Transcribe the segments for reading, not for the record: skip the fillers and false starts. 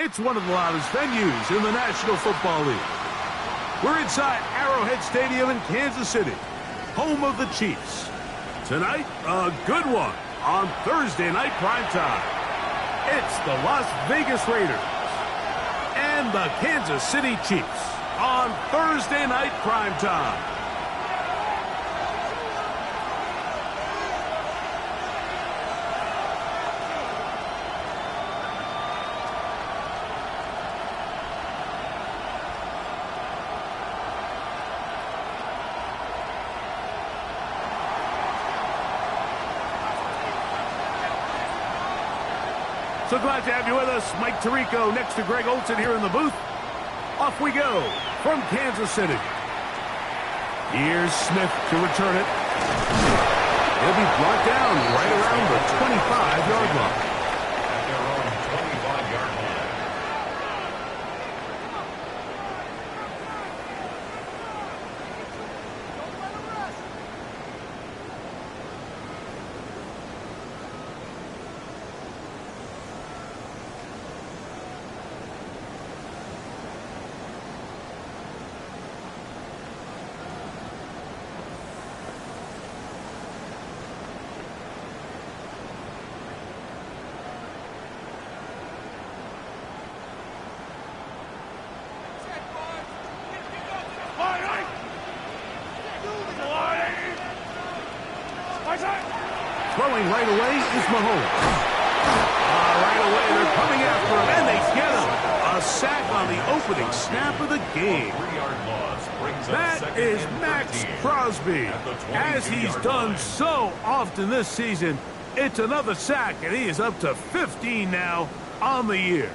It's one of the loudest venues in the National Football League. We're inside Arrowhead Stadium in Kansas City, home of the Chiefs. Tonight, a good one on Thursday night primetime. It's the Las Vegas Raiders and the Kansas City Chiefs on Thursday night primetime. So glad to have you with us. Mike Tirico next to Greg Olson here in the booth. Off we go from Kansas City. Here's Smith to return it. He'll be brought down right around the 25-yard line. At their own 25-yard line. Throwing right away is Mahomes. Right away, they're coming after him, and they get him. A sack on the opening snap of the game. That is Max Crosby. As he's done so often this season, it's another sack, and he is up to 15 now on the year.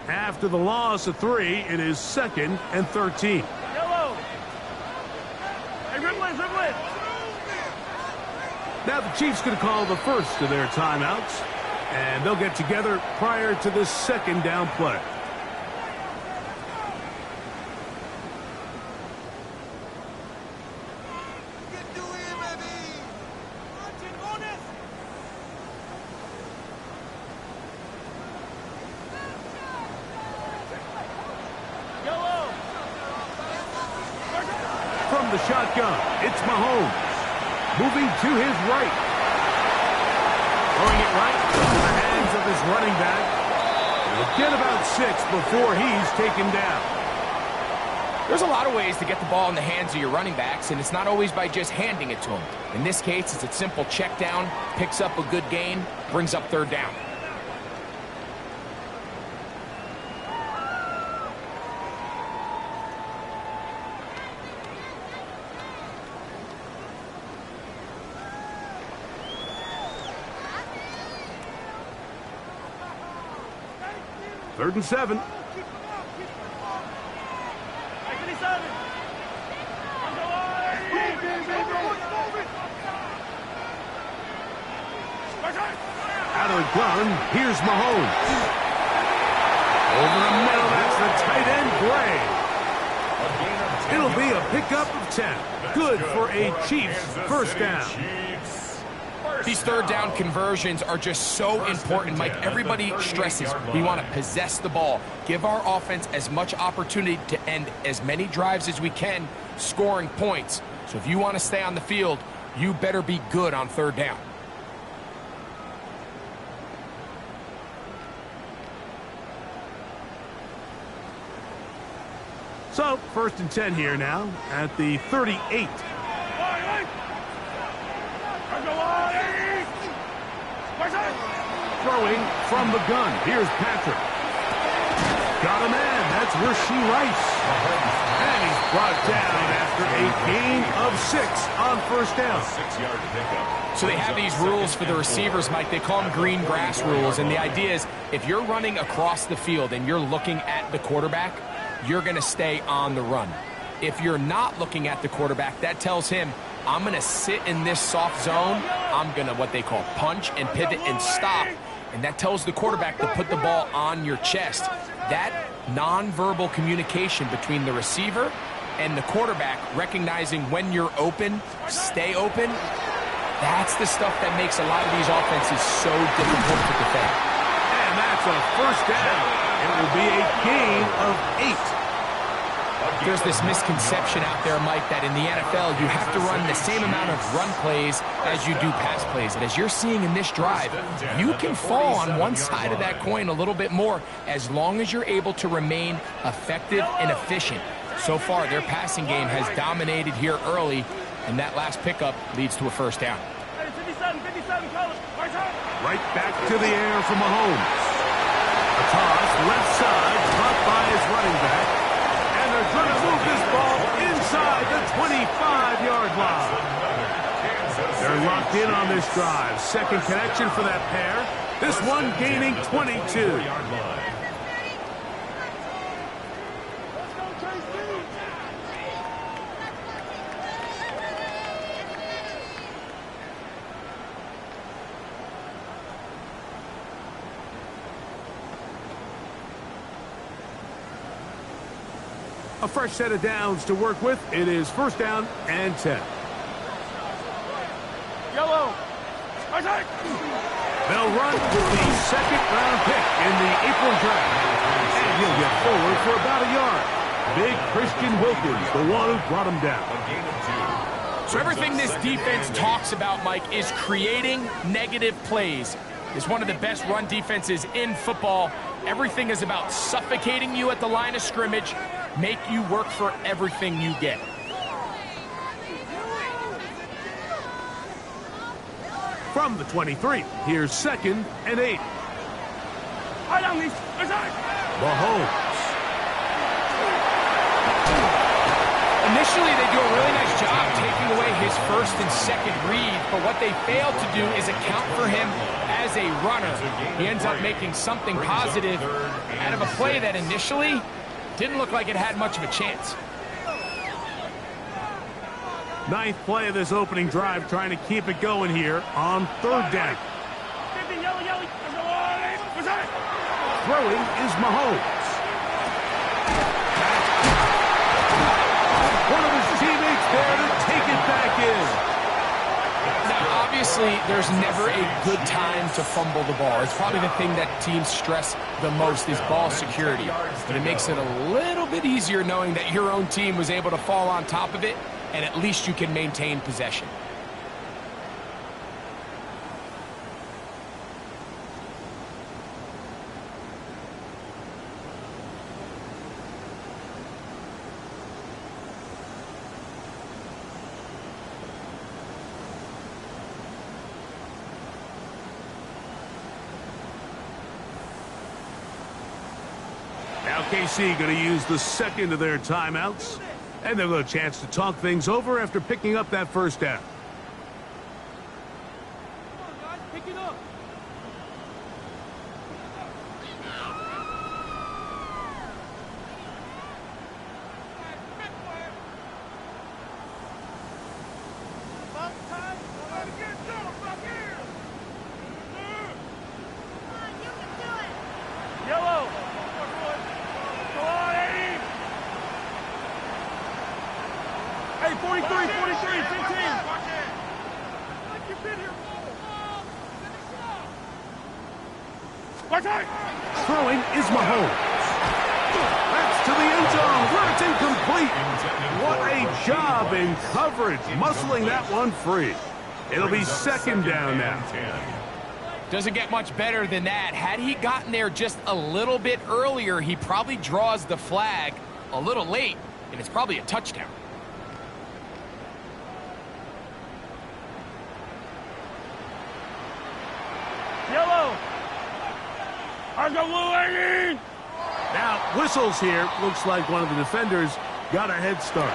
After the loss of 3, it is 2nd and 13. Yellow. Hey, Ripley. Now the Chiefs going to call the first of their timeouts, and they'll get together prior to this second down play. From the shotgun, it's Mahomes. Moving to his right. Throwing it right into the hands of his running back. He'll get about 6 before he's taken down. There's a lot of ways to get the ball in the hands of your running backs, and it's not always by just handing it to them. In this case, it's a simple check down, picks up a good gain, brings up 3rd down. Third and 7. Out of the gun, here's Mahomes. Over the middle, that's the tight end, Gray. It'll be a pickup of 10. Good for a Chiefs first down. These 3rd down conversions are just so important, Mike. Everybody stresses we want to possess the ball, give our offense as much opportunity to end as many drives as we can, scoring points. So if you want to stay on the field, you better be good on 3rd down. So, 1st and 10 here now at the 38. Throwing from the gun. Here's Patrick. Got a man. That's Rasheed Rice. And he's brought down after a gain of 6 on 1st down. 6-yard pickup. So they have these rules for the receivers, Mike. They call them green grass rules. And the idea is if you're running across the field and you're looking at the quarterback, you're going to stay on the run. If you're not looking at the quarterback, that tells him, I'm going to sit in this soft zone. I'm going to what they call punch and pivot and stop. And that tells the quarterback to put the ball on your chest. That nonverbal communication between the receiver and the quarterback, recognizing when you're open, stay open, that's the stuff that makes a lot of these offenses so difficult to defend. And that's a first down. It will be a gain of 8. There's this misconception out there, Mike, that in the NFL you have to run the same amount of run plays as you do pass plays. And as you're seeing in this drive, you can fall on one side of that coin a little bit more as long as you're able to remain effective and efficient. So far, their passing game has dominated here early, and that last pickup leads to a first down. 57, call it. Right back to the air for Mahomes. A toss, left side, caught by his running back. And they're going to move this ball inside the 25-yard line. They're locked in on this drive. Second connection for that pair. This one gaining 22. A fresh set of downs to work with. It is first down and 10. Yellow. They'll run with the second-round pick in the April draft. And he'll get forward for about a yard. Big Christian Wilkins, the one who brought him down. So everything this defense talks about, Mike, is creating negative plays. It's one of the best run defenses in football. Everything is about suffocating you at the line of scrimmage, make you work for everything you get. From the 23, here's second and 8. Mahomes. Initially, they do a really nice job taking away his first and second read, but what they fail to do is account for him as a runner. He ends up making something positive out of a play that initially didn't look like it had much of a chance. Ninth play of this opening drive, trying to keep it going here on third down. Throwing is Mahomes. One of his teammates there to take it back in. Now, obviously, there's never a good time to fumble the ball. It's probably the thing that teams stress the most is ball security. But it makes it a little bit easier knowing that your own team was able to fall on top of it, and at least you can maintain possession. Now KC going to use the second of their timeouts. And they'll have a chance to talk things over after picking up that first down. Pick it up. Yellow. Hey, 43, 15. Throwing is Mahomes. That's to the end zone where it's incomplete. What a job in coverage, muscling that one free. It'll be second down now. Doesn't get much better than that. Had he gotten there just a little bit earlier, he probably draws the flag a little late, and it's probably a touchdown. Yellow. Now, whistles here. Looks like one of the defenders got a head start.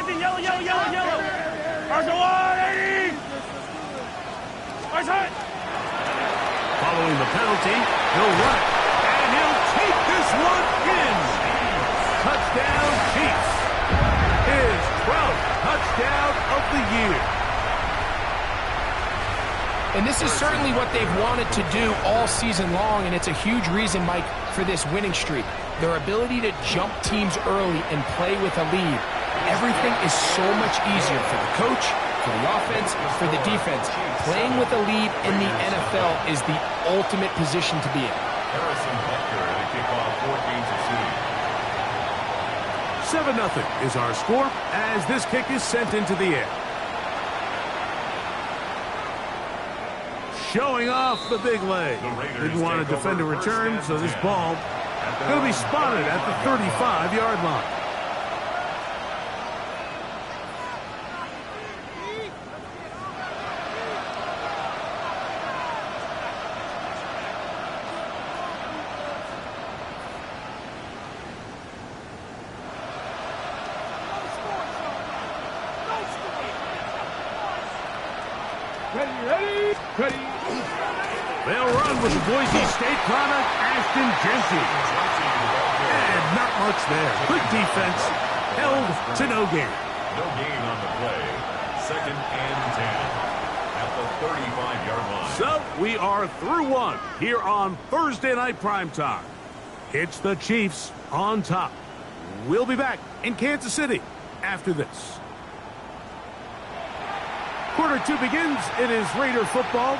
17, yellow, yellow, yellow, yellow. Marshall on, 80. Nice hit. Following the penalty, he'll run it, and he'll take this one in. Touchdown, Chiefs. His 12th touchdown of the year. And this is certainly what they've wanted to do all season long, and it's a huge reason, Mike, for this winning streak. Their ability to jump teams early and play with a lead. Everything is so much easier for the coach, for the offense, for the defense. Playing with a lead in the NFL is the ultimate position to be in. Harrison Butker to kick off for Kansas City. 7-0 is our score as this kick is sent into the air. Showing off the big leg. Didn't want to defend a return, so this ball going to be spotted at the 35-yard line. Ready. They'll run with the Boise State product, Ashton Genty. And not much there. Good defense. Held to no gain. No gain on the play. 2nd and 10 at the 35-yard line. So we are through one here on Thursday Night Primetime. It's the Chiefs on top. We'll be back in Kansas City after this. Quarter 2 begins. It is Raider football.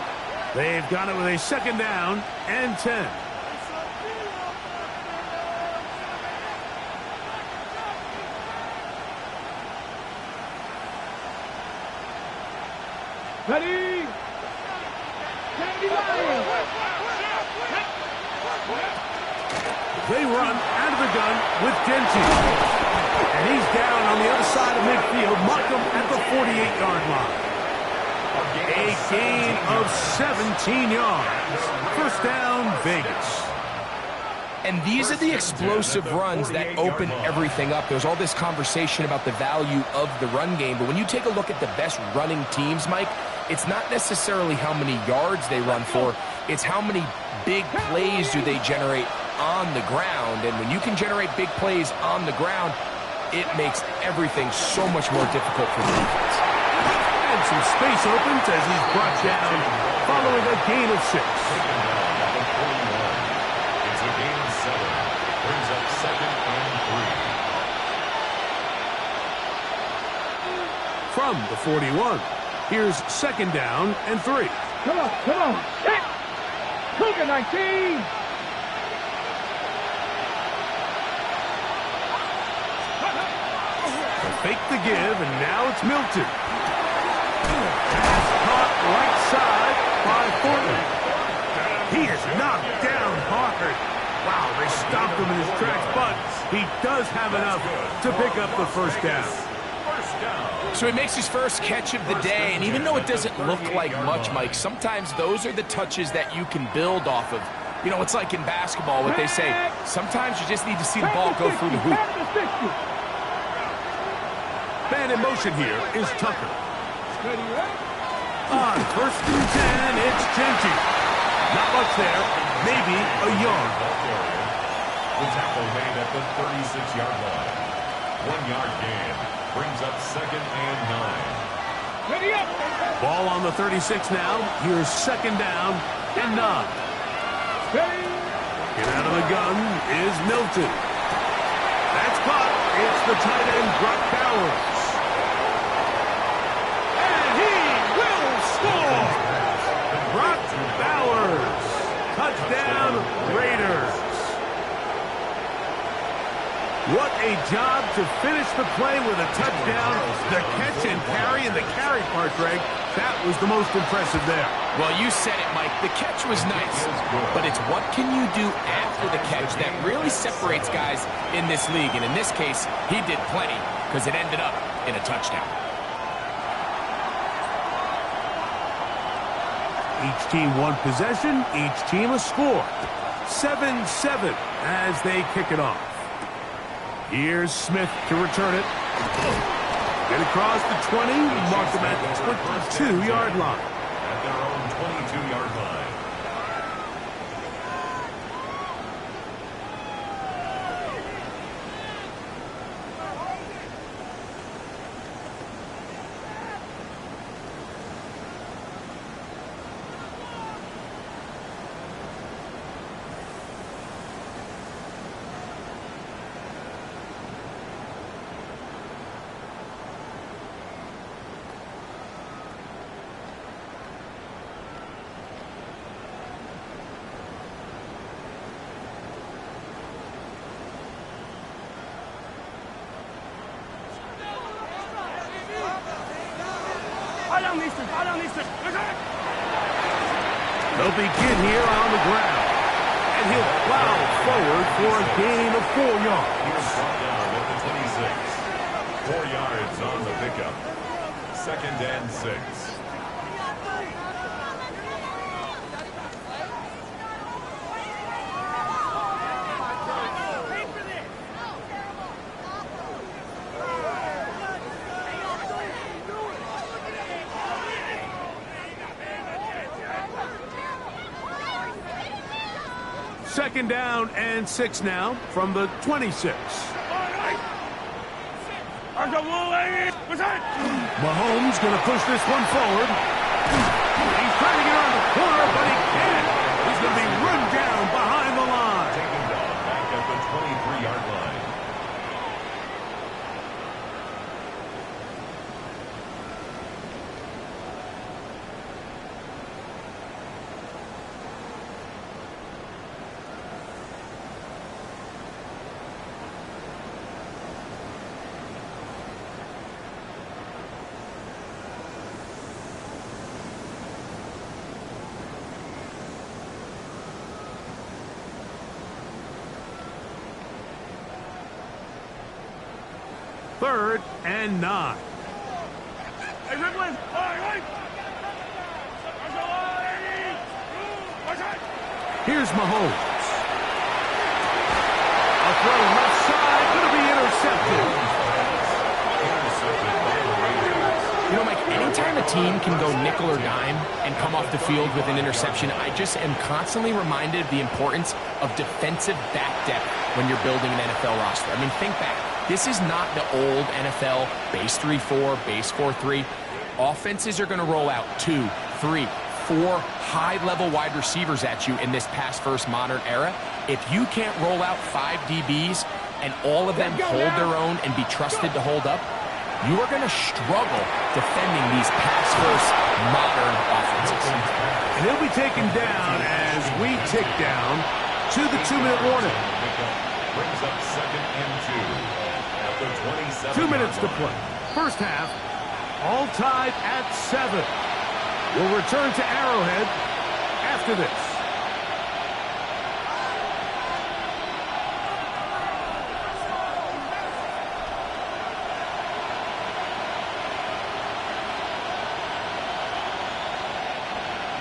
They've got it with a 2nd down and 10. Ready. They run out of the gun with Genty. And he's down on the other side of midfield. Mark him at the 48-yard line. A gain of 17 yards. 1st down, Vegas. And these are the explosive runs that open everything up. There's all this conversation about the value of the run game, but when you take a look at the best running teams, Mike, it's not necessarily how many yards they run for, it's how many big plays do they generate on the ground. And when you can generate big plays on the ground, it makes everything so much more difficult for the defense. And some space opens as he's brought down following a gain of 6. It's a gain of 7. Brings up 2nd and 3. From the 41, here's 2nd down and 3. Come on. Hit. Cougar 19. Fake the give, and now it's Milton. Pass caught right side by Thornton. He is knocked down hard. Wow, they stopped him in his tracks, but he does have enough to pick up the 1st down. So he makes his first catch of the day, and even though it doesn't look like much, Mike, sometimes those are the touches that you can build off of. You know, it's like in basketball, what they say, sometimes you just need to see the ball go through the hoop. Man in motion here is Tucker. On 1st and 10, it's Genty. Not much there, maybe a yard. The tackle made at the 36-yard line. 1-yard gain. Brings up 2nd and 9. Ready up. Ball on the 36 now. Here's 2nd down and 9. Get out of the gun is Milton. That's caught. It's the tight end, Brock Bowers. And he will score! Brock Bowers. Touchdown, Raiders. What a job to finish the play with a touchdown. The catch and carry, and the carry part, Greg, that was the most impressive there. Well, you said it, Mike. The catch was nice, but it's what can you do after the catch that really separates guys in this league. And in this case, he did plenty because it ended up in a touchdown. Each team one possession, each team a score. 7-7 as they kick it off. Here's Smith to return it. Get across the 20, mark them at the 22-yard line. At their own 22-yard line. They'll begin here on the ground. And he'll plow forward for a gain of 4 yards. Here's brought down at the 26. 4 yards on the pickup. 2nd and 6. Second down and 6 now from the 26. Mahomes going to push this one forward. He's trying to get on the corner, but he can't. He's going to be run down behind the line. Taken down back at the 23-yard line. Third and 9. Here's Mahomes. A throw left side, going to be intercepted. You know, Mike, anytime a team can go nickel or dime and come off the field with an interception, I just am constantly reminded of the importance of defensive back depth when you're building an NFL roster. I mean, think back. This is not the old NFL base 3-4, base 4-3. Offenses are going to roll out 2, 3, 4 high-level wide receivers at you in this pass-first modern era. If you can't roll out 5 DBs and all of them hold their own and be trusted to hold up, you are going to struggle defending these pass-first modern offenses. And he'll be taken down as we tick down to the 2-minute warning. Brings up 2nd and 2. 2 minutes to play. First half, all tied at 7. We'll return to Arrowhead after this.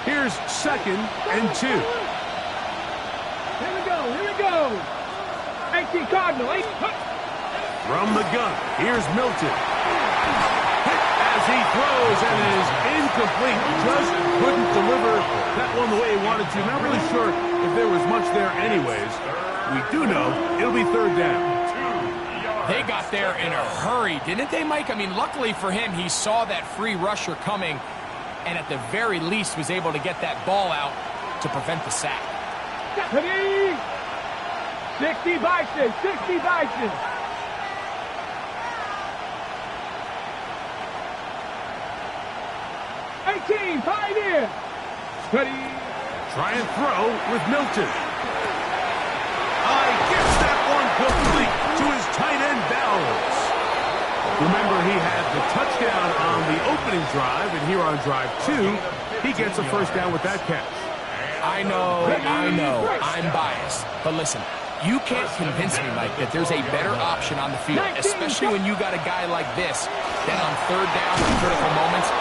Here's 2nd and 2. Here we go. 18 Cardinal, 8. From the gun, here's Milton. Hit as he throws and is incomplete. Just couldn't deliver that one the way he wanted to. Not really sure if there was much there anyways. We do know it'll be 3rd down. They got there in a hurry, didn't they, Mike? I mean, luckily for him, he saw that free rusher coming and at the very least was able to get that ball out to prevent the sack. 60 Bison, 60 Bison. 18, Pioneer. Steady. Try and throw with Milton. Gets that one complete to his tight end Bowers. Remember, he had the touchdown on the opening drive, and here on drive 2, he gets a first down with that catch. I know, I'm biased. But listen, you can't convince me, Mike, that there's a better option on the field, especially when you got a guy like this, that on 3rd down in critical moments,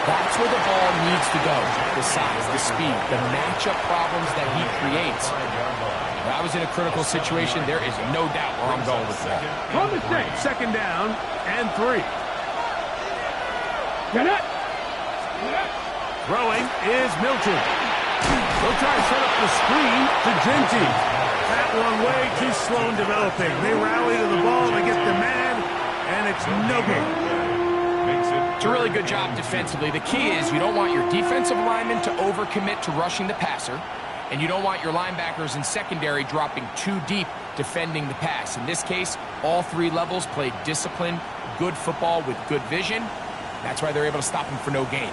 that's where the ball needs to go. The size, the speed, the matchup problems that he creates. If I was in a critical situation, there is no doubt where I'm going with that. 2nd down and 3. Throwing is Milton. They'll try to set up the screen to Genty. That one way too slow in developing. They rally to the ball, they get the man, and it's no good. It's a really good job defensively. The key is you don't want your defensive linemen to overcommit to rushing the passer, and you don't want your linebackers in secondary dropping too deep defending the pass. In this case, all three levels played disciplined, good football with good vision. That's why they're able to stop him for no gain.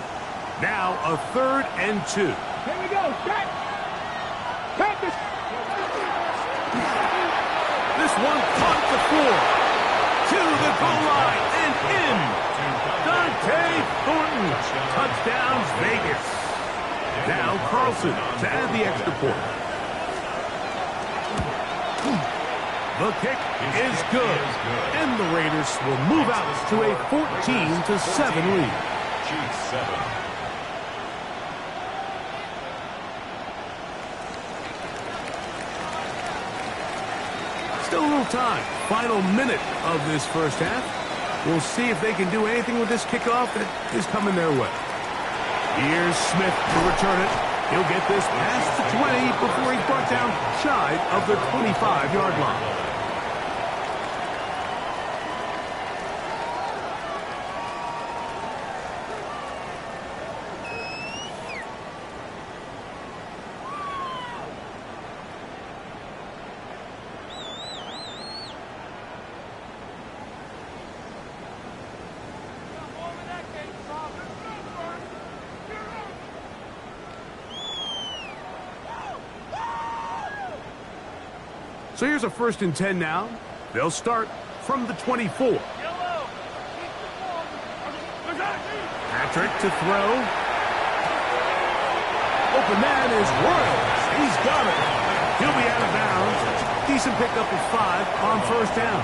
Now a 3rd and 2. Here we go. Back. This. This one caught the floor. To the goal line and in. Dante Thornton. Touchdowns Vegas. Now Carlson to add the extra point. The kick is good. And the Raiders will move out to a 14-7 lead. Chiefs 7. Still a little time. Final minute of this first half. We'll see if they can do anything with this kickoff that is coming their way. Here's Smith to return it. He'll get this past the 20 before he's brought down shy of the 25-yard line. So here's a 1st and 10 now. They'll start from the 24. Patrick to throw. Open man is Royals. He's got it. He'll be out of bounds. Decent pickup of 5 on 1st down.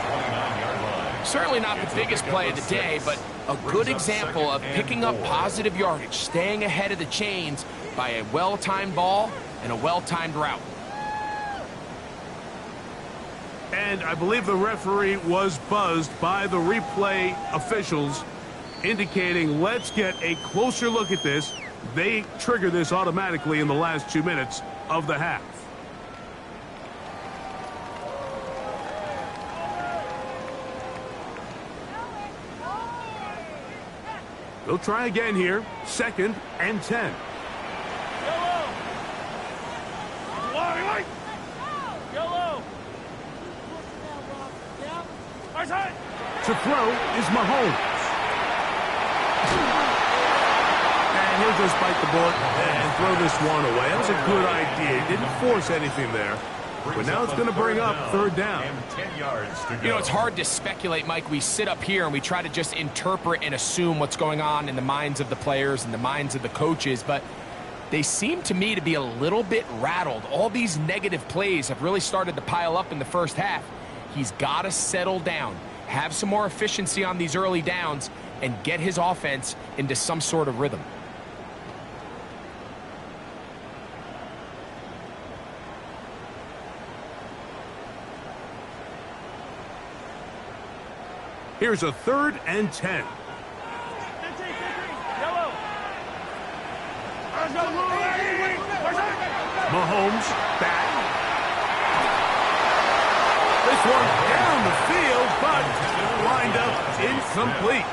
Certainly not the biggest play of the day, but a good example of picking up positive yardage, staying ahead of the chains by a well-timed ball and a well-timed route. And I believe the referee was buzzed by the replay officials, indicating let's get a closer look at this. They trigger this automatically in the last 2 minutes of the half. They'll try again here. 2nd and 10. To throw is Mahomes. And he'll just bite the bullet and throw this one away. That was a good idea. He didn't force anything there. But now it's going to bring up 3rd down. You know, it's hard to speculate, Mike. We sit up here and we try to just interpret and assume what's going on in the minds of the players and the minds of the coaches, but they seem to me to be a little bit rattled. All these negative plays have really started to pile up in the first half. He's got to settle down, have some more efficiency on these early downs, and get his offense into some sort of rhythm. Here's a 3rd and 10. Mahomes back. This one down the field, but lined up incomplete.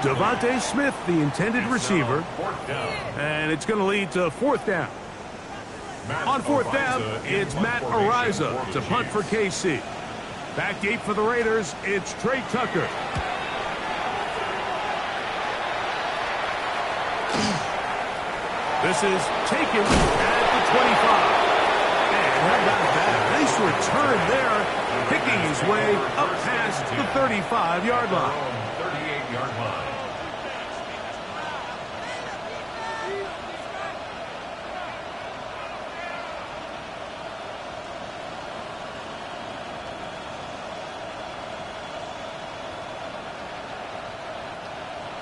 Devontae Smith, the intended receiver. And it's going to lead to 4th down. On 4th down, it's Matt Ariza to punt for KC. Back deep for the Raiders, it's Trey Tucker. This is taken at the 25. And how about that? Nice return there, picking his way up past the 35-yard line. 38-yard line.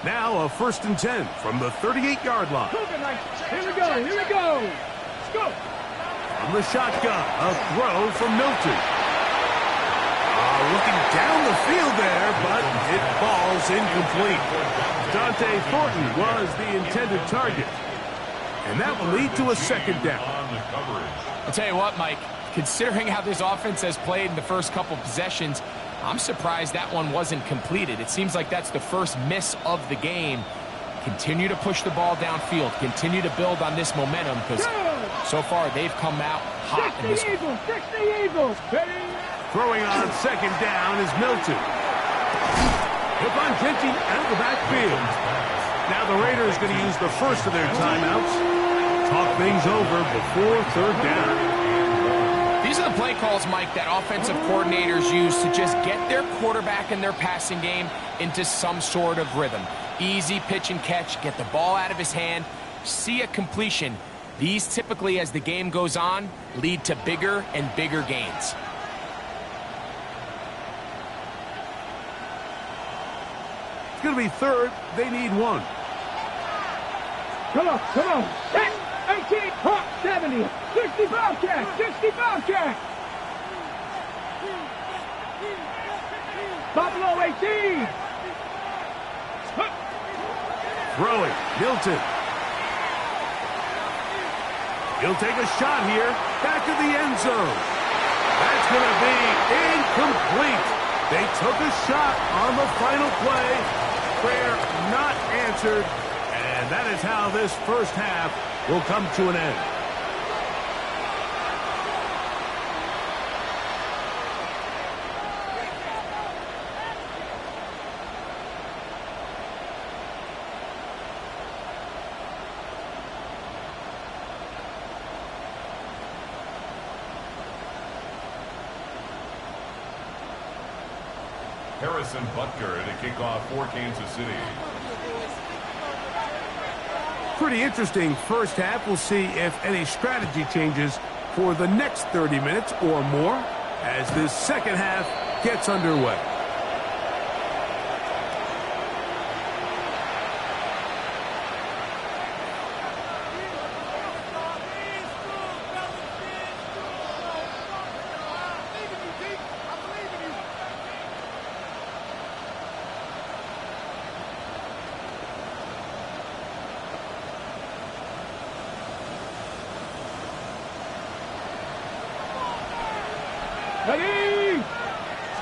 Now a 1st and 10 from the 38-yard line. Here we go. Here we go. Let's go. From the shotgun, a throw from Milton. Looking down the field there, but it falls incomplete. Dante Thornton was the intended target. And that will lead to a second down. I'll tell you what, Mike, considering how this offense has played in the first couple possessions, I'm surprised that one wasn't completed. It seems like that's the first miss of the game. Continue to push the ball downfield. Continue to build on this momentum because so far they've come out hot in this one. Throwing on second down is Milton. He'll find Genty out of the backfield. Now the Raiders going to use the first of their timeouts. Talk things over before third down. These are the play calls, Mike, that offensive coordinators use to just get their quarterback and their passing game into some sort of rhythm. Easy pitch and catch, get the ball out of his hand, see a completion. These typically, as the game goes on, lead to bigger and bigger gains. It's going to be third. They need one. Come on. 10, 18, 70, 60 Bobcat, 60 Bobcat. Buffalo 18. Throwing, Milton. He'll take a shot here. Back to the end zone. That's going to be incomplete. They took a shot on the final play. Prayer not answered. And that is how this first half will come to an end. Harrison Butker to kick off for Kansas City. Pretty interesting first half. We'll see if any strategy changes for the next 30 minutes or more as this second half gets underway.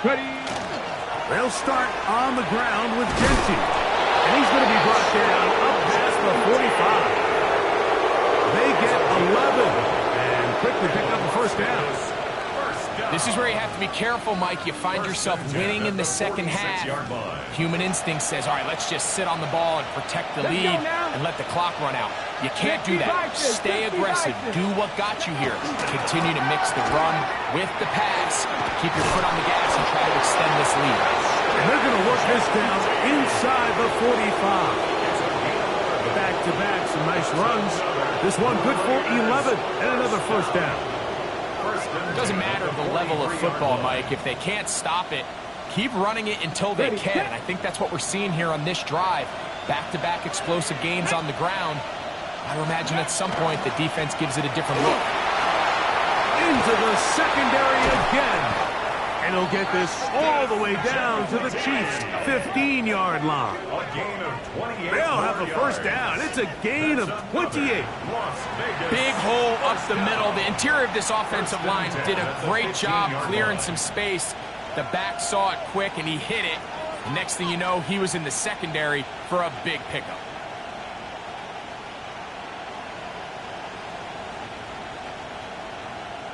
Ready. They'll start on the ground with Genty. And he's going to be brought down up past the 45. They get 11 and quickly pick up the first down. This is where you have to be careful, Mike. You find yourself winning in the second half. Human instinct says, all right, let's just sit on the ball and protect the lead and let the clock run out. You can't do that. Stay aggressive. Do what got you here. Continue to mix the run with the pass. Keep your foot on the gas and try to extend this lead. And they're going to work this down inside the 45. Back-to-back, some nice runs. This one good for 11 and another first down. It doesn't matter the level of football, Mike. If they can't stop it, keep running it until they can. And I think that's what we're seeing here on this drive. Back-to-back explosive gains on the ground. I would imagine at some point the defense gives it a different look. Into the secondary again. And he'll get this all the way down to the Chiefs' 15-yard line. A gain of 28. They'll have a first down. It's a gain of 28. Big hole up the middle. The interior of this offensive line did a great job clearing some space. The back saw it quick, and he hit it. The next thing you know, he was in the secondary for a big pickup.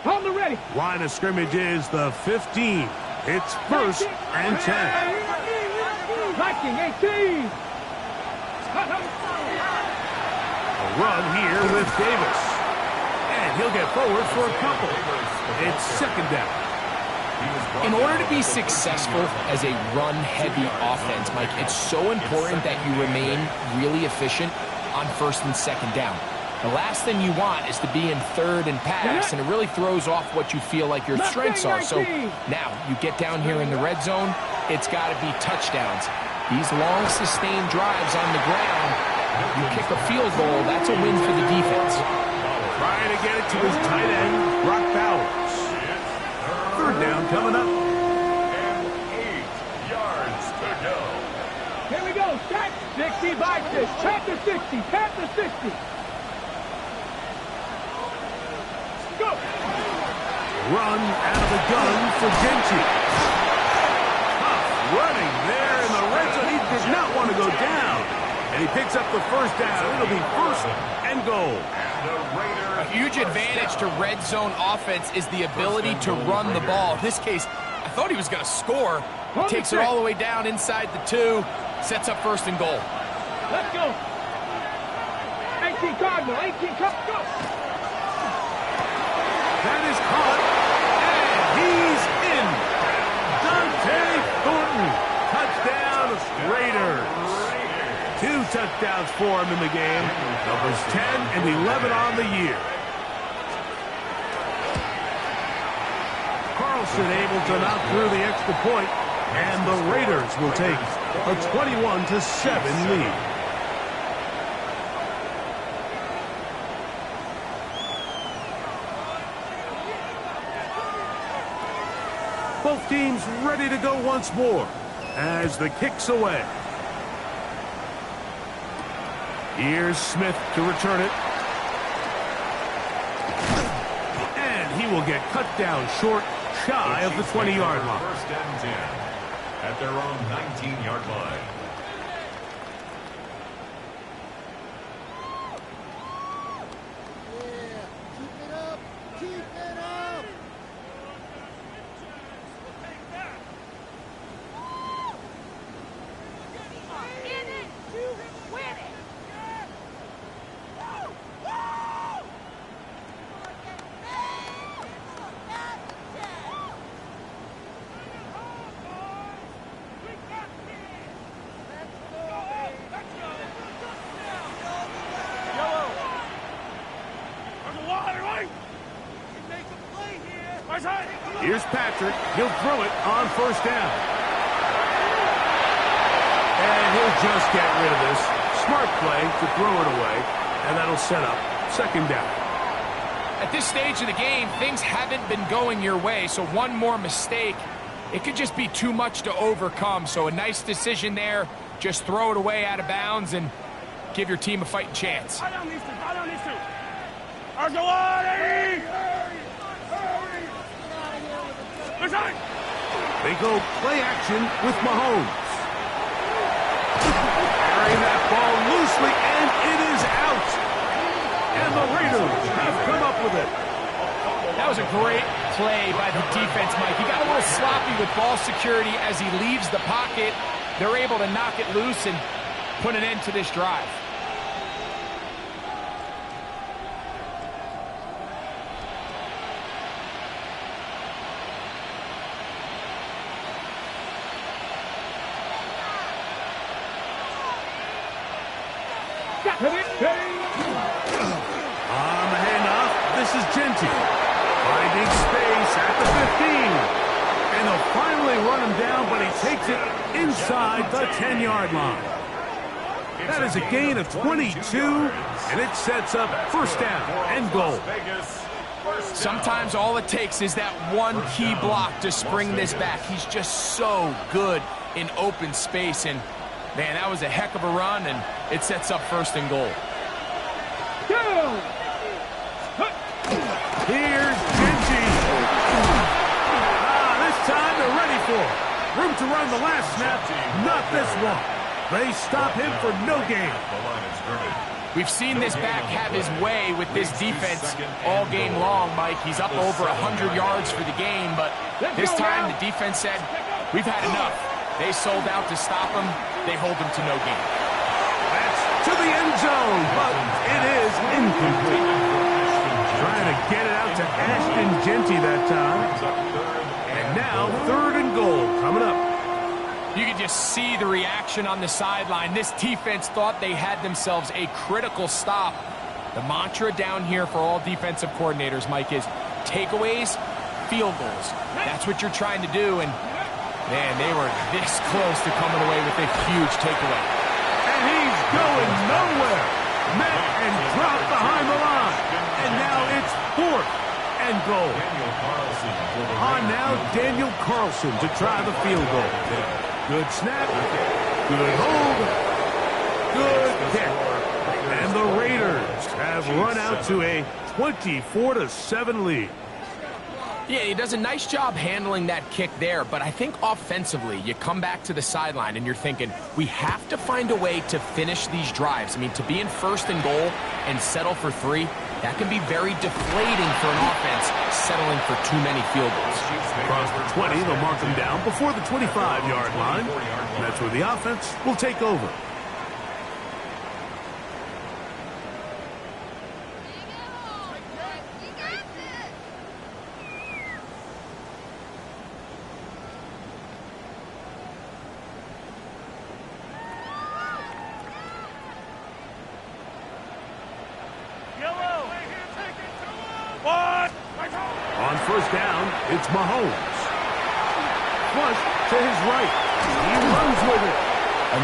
On the ready. Line of scrimmage is the 15. It's first and 10. Viking 18. A run here with Davis. And he'll get forward for a couple. It's second down. In order to be successful as a run-heavy offense, Mike, it's so important that you remain really efficient on first and second down. The last thing you want is to be in third and pass, and it really throws off what you feel like your strengths are. So now you get down here in the red zone, it's got to be touchdowns. These long, sustained drives on the ground, you kick a field goal, that's a win for the defense. Trying to get it to his tight end, Brock Bowers. Third down coming up. And 8 yards to go. Here we go. Set. 60, bike this. Tap to 60. Tap to 60. Go. Run out of the gun for Genti. Tough running there in the red zone. He did not want to go down. And he picks up the first down. It'll be first and goal. A huge advantage to red zone offense is the ability to run the ball. In this case, I thought he was going to score. He takes it all the way down inside the 2, sets up first and goal. Let's go. 18 Cardinal, 18 Cardinal, go. That is caught, and he's in. Dante Thornton, touchdown Raiders. 2 touchdowns for him in the game. Numbers 10 and 11 on the year. Carlson able to knock through the extra point, and the Raiders will take a 21-7 lead. Both teams ready to go once more as the kick's away. Here's Smith to return it. And he will get cut down short, shy of the 20-yard line. First and 10 at their own 19-yard line. Here's Patrick. He'll throw it on first down. And he'll just get rid of this. Smart play to throw it away, and that'll set up second down. At this stage of the game, things haven't been going your way, so one more mistake, it could just be too much to overcome. So a nice decision there. Just throw it away out of bounds and give your team a fighting chance. I don't need to. I don't need to. Argelati! They go play action with Mahomes. Carrying that ball loosely, and it is out. And the Raiders have come up with it. That was a great play by the defense, Mike. He got a little sloppy with ball security as he leaves the pocket. They're able to knock it loose and put an end to this drive. On the handoff, this is Genti. Finding space at the 15. And they'll finally run him down, but he takes it inside the 10-yard line. That is a gain of 22, and it sets up first down and goal. Sometimes all it takes is that one key block to spring this back. He's just so good in open space, and man, that was a heck of a run, and it sets up first and goal. Here's Genti. This time they're ready for it. Room to run the last snap, not this one. They stop him for no gain. We've seen this back have his way with this defense all game long, Mike. He's up over 100 yards for the game, but this time the defense said, we've had enough. They sold out to stop him. They hold him to no gain. That's to the end zone, but it is incomplete. Trying to get it out to Ashton Genti that time. And now third and goal coming up. You can just see the reaction on the sideline. This defense thought they had themselves a critical stop. The mantra down here for all defensive coordinators, Mike, is takeaways, field goals. That's what you're trying to do, and man, they were this close to coming away with a huge takeaway. And he's going nowhere. Met and dropped behind the line. And now it's fourth and goal. On now, Daniel Carlson to try the field goal. Good snap. Good hold. kick. And the Raiders have run out to a 24-7 lead. Yeah, he does a nice job handling that kick there, but I think offensively, you come back to the sideline and you're thinking, we have to find a way to finish these drives. I mean, to be in first and goal and settle for 3, that can be very deflating for an offense settling for too many field goals. Across the 20, they'll mark them down before the 25-yard line. And that's where the offense will take over. On first down, it's Mahomes. Flush to his right. He runs with it.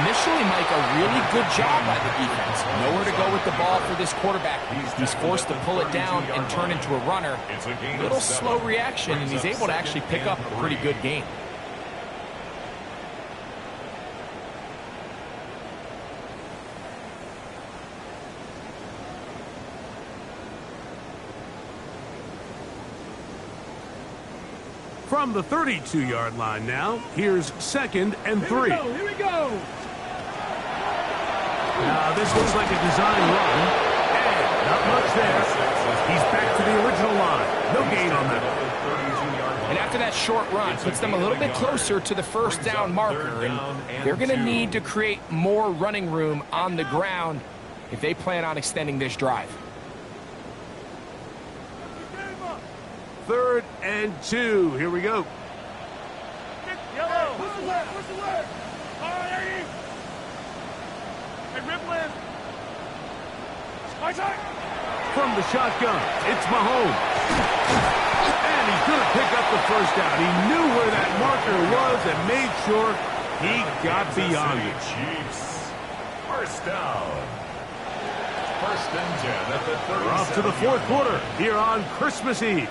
Initially, Mike, a really good job by the defense. Nowhere to go with the ball for this quarterback. He's forced to pull it down and turn into a runner. A little slow reaction, and he's able to actually pick up a pretty good gain. From the 32-yard line now, here's 2nd and 3. Here we go. Now, this looks like a design run. And not much there. He's back to the original line. No gain on that. And after that short run, puts them a little bit closer to the first down marker. And they're going to need to create more running room on the ground if they plan on extending this drive. 3rd and 2. Here we go. Yellow. Push the left. Push the left. All right, Eddie. Hey, Riplin. My side. From the shotgun, it's Mahomes. And he's going to pick up the first down. He knew where that marker was and made sure he got beyond it. Chiefs. First down. 1st and 10 at the 37. We're off to the 4th quarter here on Christmas Eve.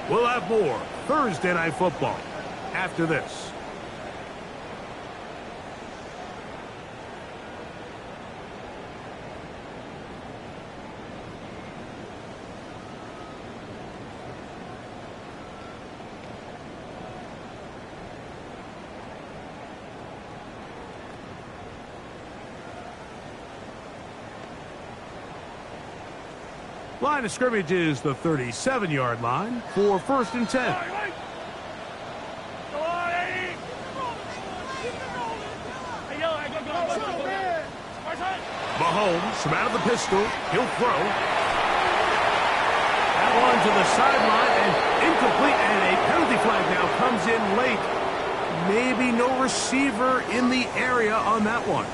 We'll have more Thursday Night Football after this. Line of scrimmage is the 37-yard line for 1st and 10. Go on, Eddie. Hey, Yellow, go. My side. Mahomes from out of the pistol. He'll throw. That one to the sideline and incomplete. And a penalty flag now comes in late. Maybe no receiver in the area on that one.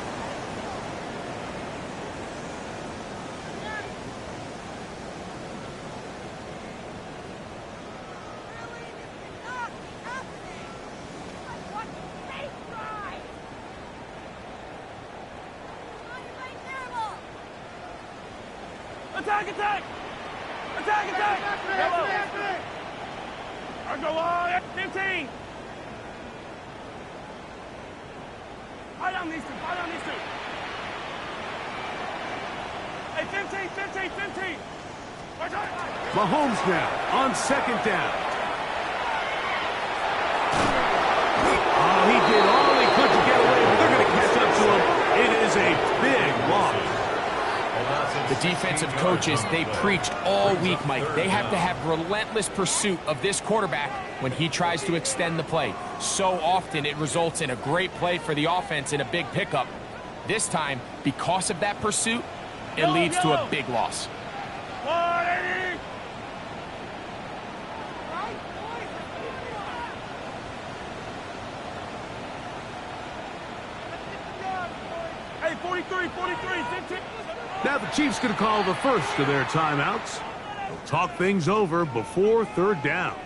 Attack! Yellow. Or go on, 15. High on these two. Hey, 15. Mahomes now on 2nd down. Oh, he did all he could to get away, but they're going to catch up to him. It is a big loss. The defensive coaches, they preached all week, Mike. They have to have relentless pursuit of this quarterback when he tries to extend the play. So often it results in a great play for the offense and a big pickup. This time, because of that pursuit, it leads to a big loss. Hey, 43, 15. Now the Chiefs going to call the first of their timeouts. They'll talk things over before 3rd down.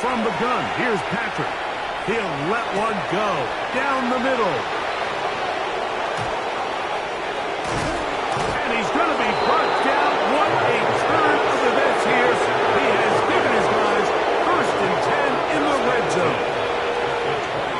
from the gun. Here's Patrick. He'll let one go down the middle. And he's going to be brought down. What a turn of events here. He has given his guys 1st and 10 in the red zone.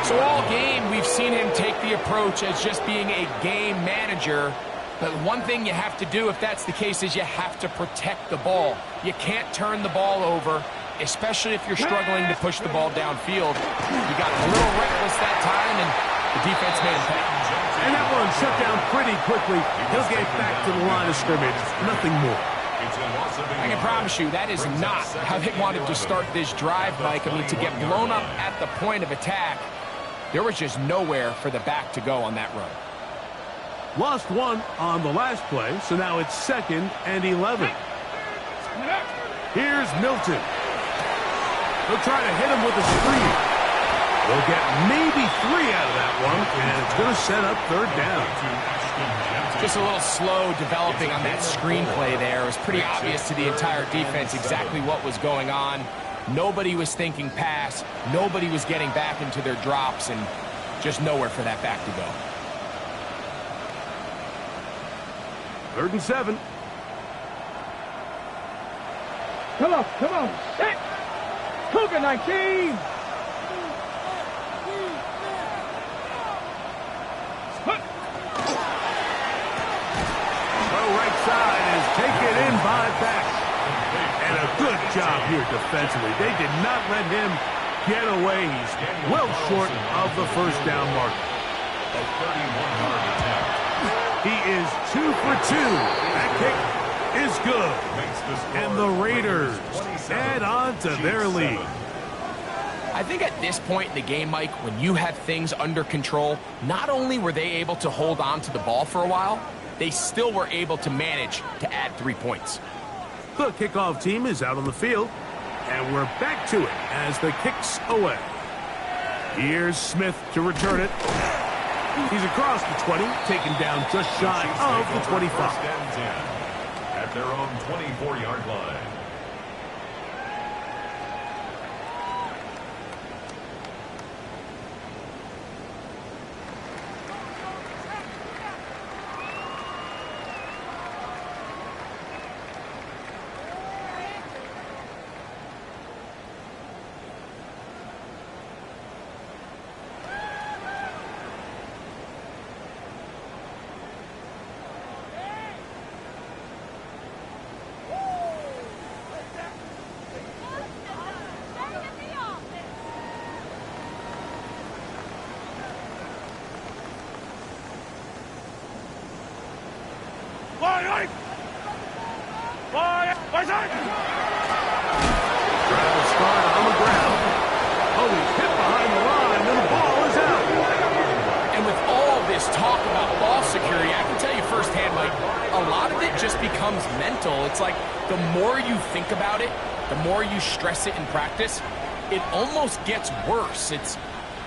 So all game, we've seen him take the approach as just being a game manager. But one thing you have to do, if that's the case, is you have to protect the ball. You can't turn the ball over, especially if you're struggling to push the ball downfield. You got a little reckless that time, and the defense made him pay. And that one shut down pretty quickly. He'll get back to the line of scrimmage. Nothing more. I can promise you that is not how they wanted to start this drive, Mike. I mean, to get blown up at the point of attack, there was just nowhere for the back to go on that run. Lost one on the last play, so now it's 2nd and 11. Here's Milton. They'll try to hit him with a screen. They'll get maybe 3 out of that one, and it's going to set up 3rd down. Just a little slow developing on that screenplay there. It was pretty obvious to the entire defense exactly what was going on. Nobody was thinking pass. Nobody was getting back into their drops, and just nowhere for that back to go. 3rd and 7. Come on, set! Cougar 19! Right side is taken in by Beck. And a good job here defensively. They did not let him get away. He's well short of the 1st down mark. A 31-yard attempt. He is 2 for 2. That kick is good. And the Raiders add on to their lead. I think at this point in the game, Mike, when you have things under control, not only were they able to hold on to the ball for a while, they still were able to manage to add 3 points. The kickoff team is out on the field, and we're back to it as the kick's away. Here's Smith to return it. He's across the 20, taken down just shy of the 25. At their own 24-yard line. Travis Scott on the ground. Oh, he's hit behind the line, and the ball is out. And with all this talk about ball security, I can tell you firsthand, Mike, a lot of it just becomes mental. It's like the more you think about it, the more you stress it in practice, it almost gets worse. It's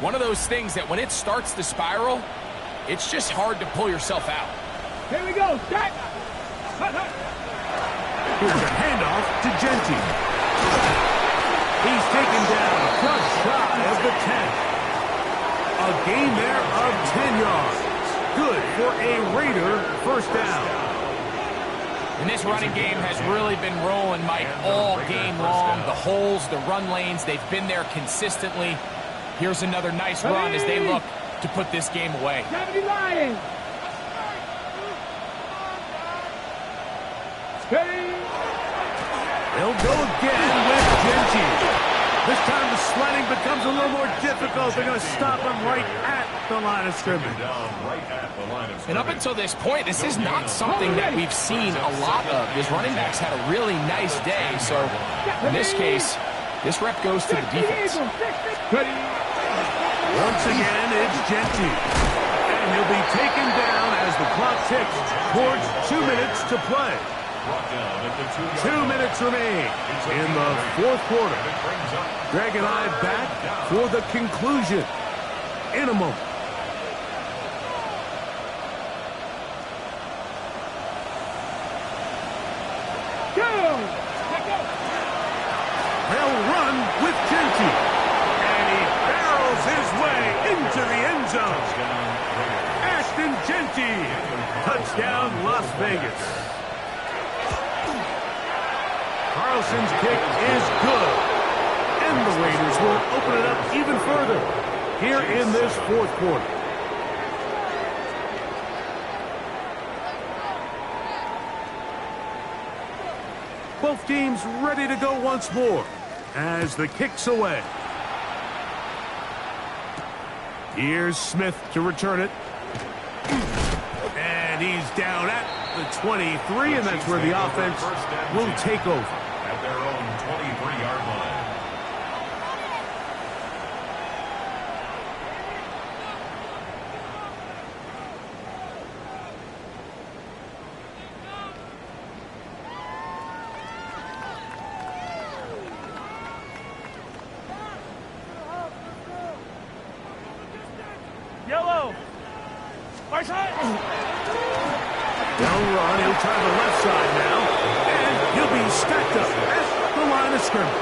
one of those things that when it starts to spiral, it's just hard to pull yourself out. Here we go, set! Here's a handoff to Genty. He's taken down just shy of the 10. A gain there of 10 yards. Good for a Raider 1st down. And this running game has really been rolling, Mike, all game long. The holes, the run lanes, they've been there consistently. Here's another nice run as they look to put this game away. 70 Lions! Steady! They'll go again with Genty. This time the sledding becomes a little more difficult. They're going to stop him right at the line of scrimmage. And up until this point, this is not something that we've seen a lot of. His running backs had a really nice day. So in this case, this rep goes to the defense. Once again, it's Genty. And he'll be taken down as the clock ticks towards 2 minutes to play. 2 minutes remain in the 4th quarter. Greg and I back for the conclusion in a moment. They'll run with Genty. And he barrels his way into the end zone. Ashton Genty. Touchdown, Las Vegas. Carlson's kick is good. And the Raiders will open it up even further here in this fourth quarter. Both teams ready to go once more as the kick's away. Here's Smith to return it. And he's down at the 23, and that's where the offense will take over. At their own 23-yard line. Yellow. Right side. They'll run. He'll try the left side now. And he'll be stacked up at the line of scrimmage.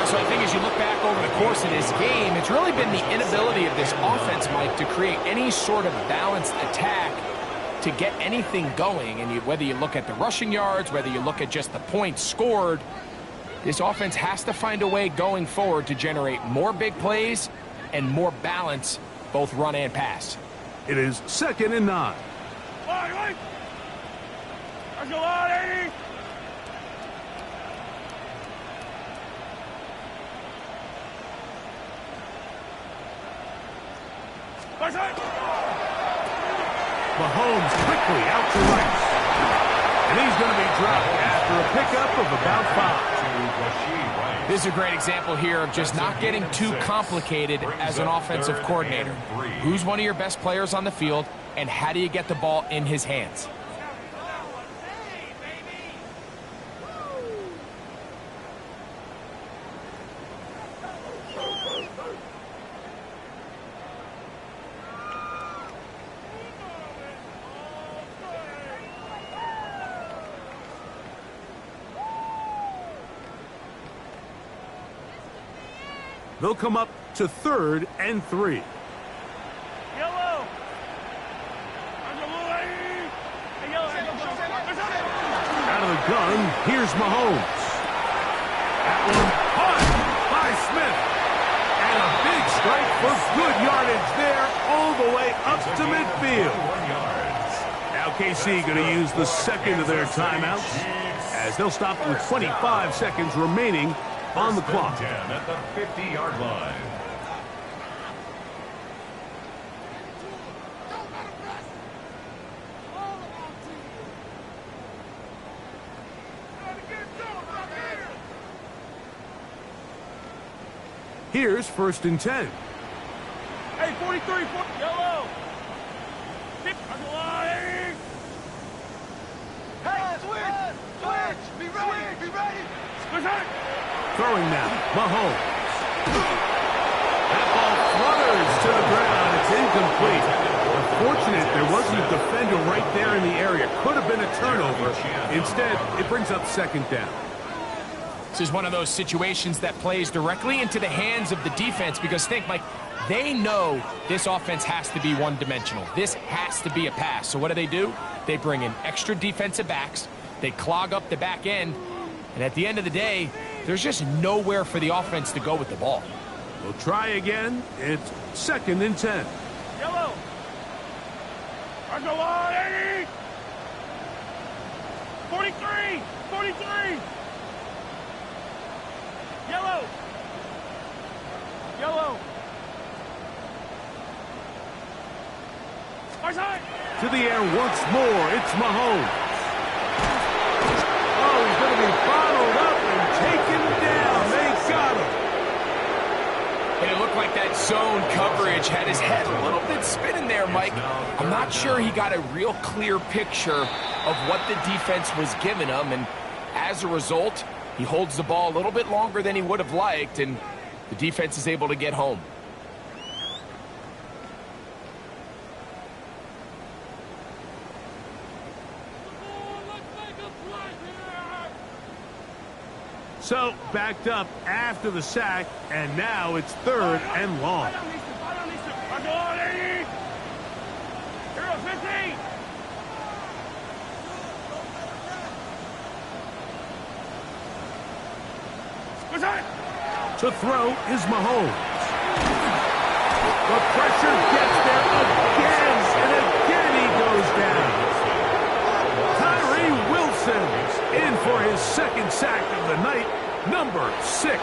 So I think as you look back over the course of this game, it's really been the inability of this offense, Mike, to create any sort of balanced attack to get anything going. And whether you look at the rushing yards, whether you look at just the points scored, this offense has to find a way going forward to generate more big plays and more balance, both run and pass. It is 2nd and 9. Right. There's a lot, 80. Right side. Mahomes quickly out to right. And he's going to be dropped after a pickup of about 5. This is a great example here of just not getting too complicated as an offensive coordinator. Who's one of your best players on the field, and how do you get the ball in his hands? They'll come up to 3rd and 3. Yellow. Out of the gun, here's Mahomes. That one caught by Smith. And a big strike for good yardage there all the way up to midfield. Now KC going to use the second of their timeouts as they'll stop with 25 seconds remaining on the clock. At the 50-yard line. Here's 1st and 10. Hey, 43, yellow. Hey, switch. Be ready. Switch out. Throwing now, Mahomes. That ball flutters to the ground. It's incomplete. Unfortunate there wasn't a defender right there in the area. Could have been a turnover. Instead, it brings up 2nd down. This is one of those situations that plays directly into the hands of the defense because think, Mike, they know this offense has to be one-dimensional. This has to be a pass. So what do? They bring in extra defensive backs. They clog up the back end. And at the end of the day, there's just nowhere for the offense to go with the ball. We'll try again. It's 2nd and 10. Yellow. There's a lot, 80. 43. Yellow. To the air once more. It's Mahomes. Oh, he's going to be bottled up and taken down. They got him. And it looked like that zone coverage had his head a little bit spinning there, Mike. I'm not sure he got a real clear picture of what the defense was giving him. And as a result, he holds the ball a little bit longer than he would have liked, and the defense is able to get home. So, backed up after the sack, and now it's 3rd and long. To throw is Mahomes. The pressure gets there again, and again he goes down. Tyree Wilson in for his 2nd sack of the night, number 6.